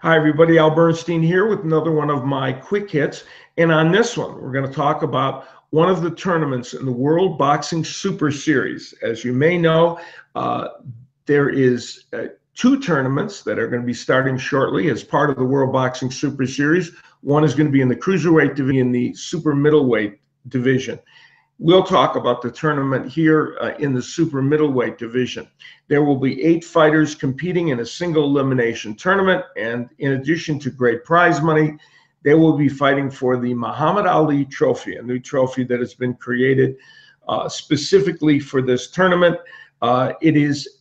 Hi, everybody. Al Bernstein here with another one of my quick hits. And on this one, we're going to talk about one of the tournaments in the World Boxing Super Series. As you may know, there is two tournaments that are going to be starting shortly as part of the World Boxing Super Series. One is going to be in the cruiserweight division, in the super middleweight division. We'll talk about the tournament here in the super middleweight division. There will be 8 fighters competing in a single elimination tournament, and in addition to great prize money, they will be fighting for the Muhammad Ali Trophy, a new trophy that has been created specifically for this tournament. It is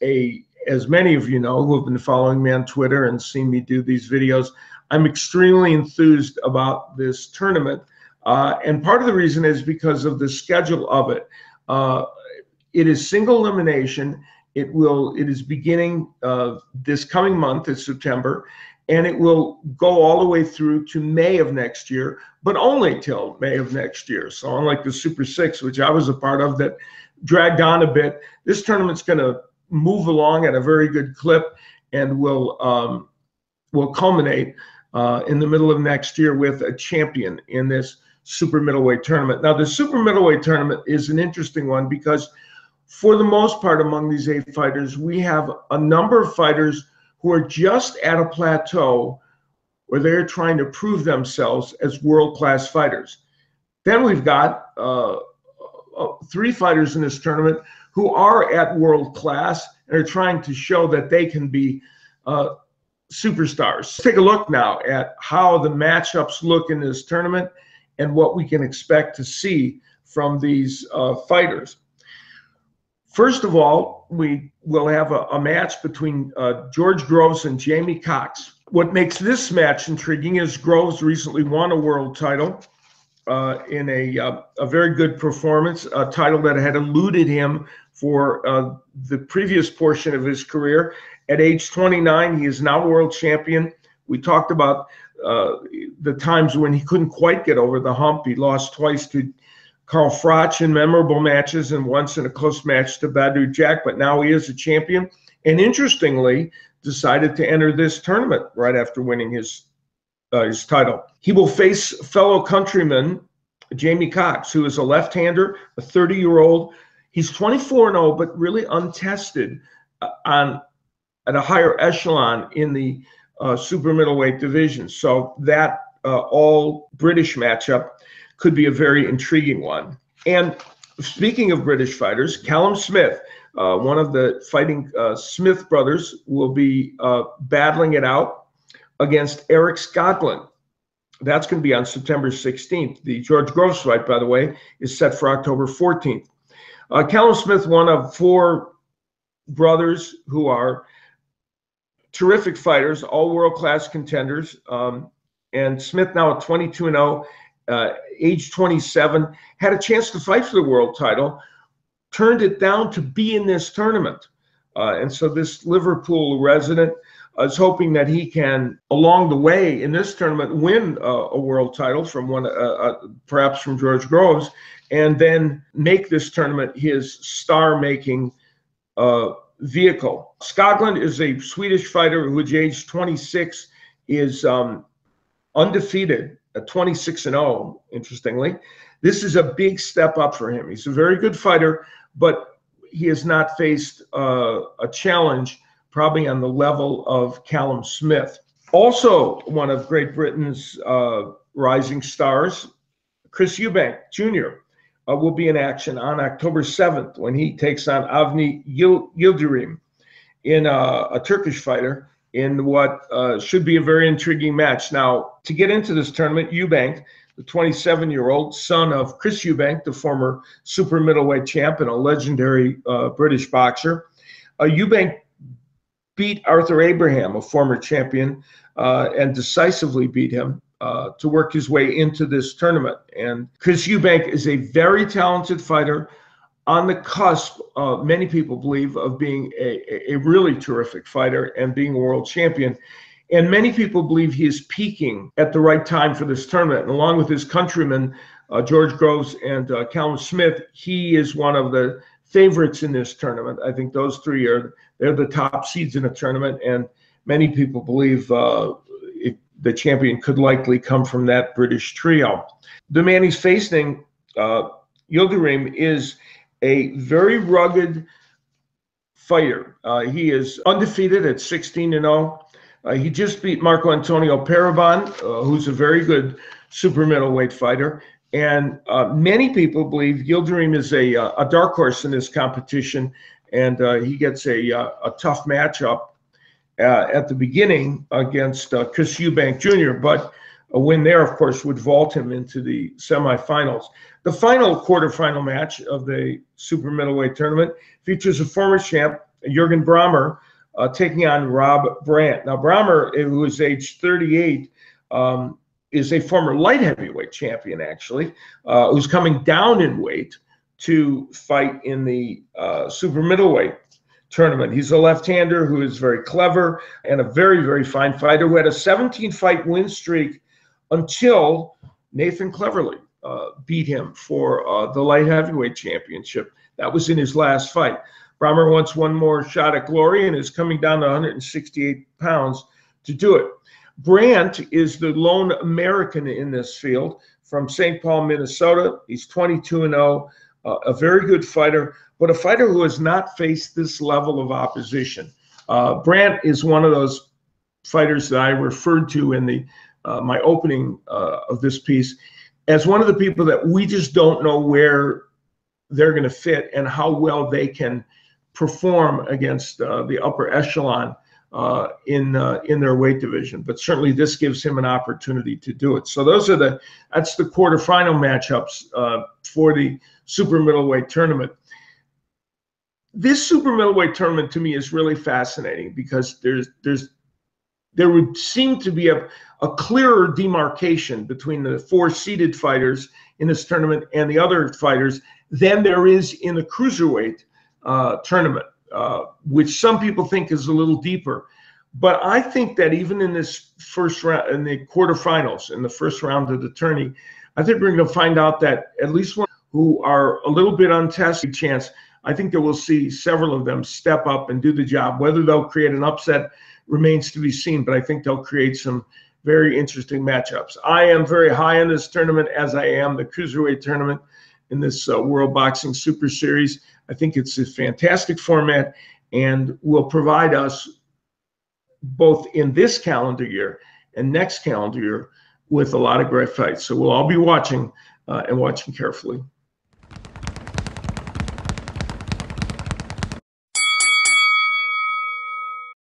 as many of you know who have been following me on Twitter and seen me do these videos, I'm extremely enthused about this tournament. And part of the reason is because of the schedule of it. It is single elimination. It is beginning this coming month, it's September, and it will go all the way through to May of next year, but only till May of next year. So unlike the Super 6, which I was a part of, that dragged on a bit, this tournament's going to move along at a very good clip and will culminate in the middle of next year with a champion in this super middleweight tournament. Now, the super middleweight tournament is an interesting one because for the most part among these 8 fighters, we have a number of fighters who are just at a plateau where they're trying to prove themselves as world-class fighters. Then we've got 3 fighters in this tournament who are at world class and are trying to show that they can be superstars. Let's take a look now at how the matchups look in this tournament and what we can expect to see from these fighters. First of all, we will have a match between George Groves and Jamie Cox. What makes this match intriguing is Groves recently won a world title in a very good performance, a title that had eluded him for the previous portion of his career. At age 29, he is now world champion. We talked about the times when he couldn't quite get over the hump. He lost twice to Carl Froch in memorable matches and once in a close match to Badou Jack, but now he is a champion. And interestingly, decided to enter this tournament right after winning his title. He will face fellow countryman Jamie Cox, who is a left-hander, a 30-year-old. He's 24-0, but really untested at a higher echelon in the super middleweight division. So that all British matchup could be a very intriguing one. And speaking of British fighters, Callum Smith, one of the fighting Smith brothers, will be battling it out against Eric Scotland. That's going to be on September 16th. The George Groves fight, by the way, is set for October 14th. Callum Smith, one of 4 brothers who are terrific fighters, all world-class contenders. And Smith now at 22-0, age 27, had a chance to fight for the world title, turned it down to be in this tournament. And so this Liverpool resident is hoping that he can, along the way in this tournament, win a world title from perhaps from George Groves, and then make this tournament his star-making vehicle. Scotland is a Swedish fighter who at age 26 is undefeated at 26-0, interestingly. This is a big step up for him. He's a very good fighter, but he has not faced a challenge probably on the level of Callum Smith. Also, one of Great Britain's rising stars, Chris Eubank Jr., will be in action on October 7th when he takes on Avni Yildirim in a Turkish fighter in what should be a very intriguing match. Now, to get into this tournament, Eubank, the 27-year-old son of Chris Eubank, the former super middleweight champ and a legendary British boxer, Eubank beat Arthur Abraham, a former champion, and decisively beat him to work his way into this tournament. And Chris Eubank is a very talented fighter on the cusp, many people believe, of being a really terrific fighter and being a world champion. And many people believe he is peaking at the right time for this tournament. And along with his countrymen, George Groves and Callum Smith, he is one of the favorites in this tournament. I think those 3 they're the top seeds in the tournament, and many people believe the champion could likely come from that British trio. The man he's facing, Yildirim, is a very rugged fighter. He is undefeated at 16-0. He just beat Marco Antonio Paraban, who's a very good super middleweight fighter. And many people believe Yildirim is a dark horse in this competition, and he gets a tough matchup at the beginning against Chris Eubank Jr., but a win there, of course, would vault him into the semifinals. The final quarterfinal match of the super middleweight tournament features a former champ, Jürgen Brähmer, taking on Rob Brandt. Now, Brähmer, who is age 38, is a former light heavyweight champion, actually, who's coming down in weight to fight in the super middleweight tournament. He's a left-hander who is very clever and a very, very fine fighter who had a 17-fight win streak until Nathan Cleverly beat him for the light heavyweight championship. That was in his last fight. Brähmer wants one more shot at glory and is coming down to 168 pounds to do it. Brandt is the lone American in this field from St. Paul, Minnesota. He's 22-0, a very good fighter, but a fighter who has not faced this level of opposition. Brandt is one of those fighters that I referred to in the my opening of this piece as one of the people that we just don't know where they're going to fit and how well they can perform against the upper echelon in their weight division. But certainly this gives him an opportunity to do it. So that's the quarterfinal matchups for the super middleweight tournament. This super middleweight tournament to me is really fascinating because there would seem to be a clearer demarcation between the four seeded fighters in this tournament and the other fighters than there is in the cruiserweight tournament, which some people think is a little deeper. But I think that even in this first round, in the quarterfinals, in the first round of the tourney, I think we're going to find out that at least one who are a little bit untested chance. I think that we'll see several of them step up and do the job. Whether they'll create an upset remains to be seen, but I think they'll create some very interesting matchups. I am very high in this tournament, as I am the cruiserweight tournament in this World Boxing Super Series. I think it's a fantastic format and will provide us both in this calendar year and next calendar year with a lot of great fights. So we'll all be watching and watching carefully.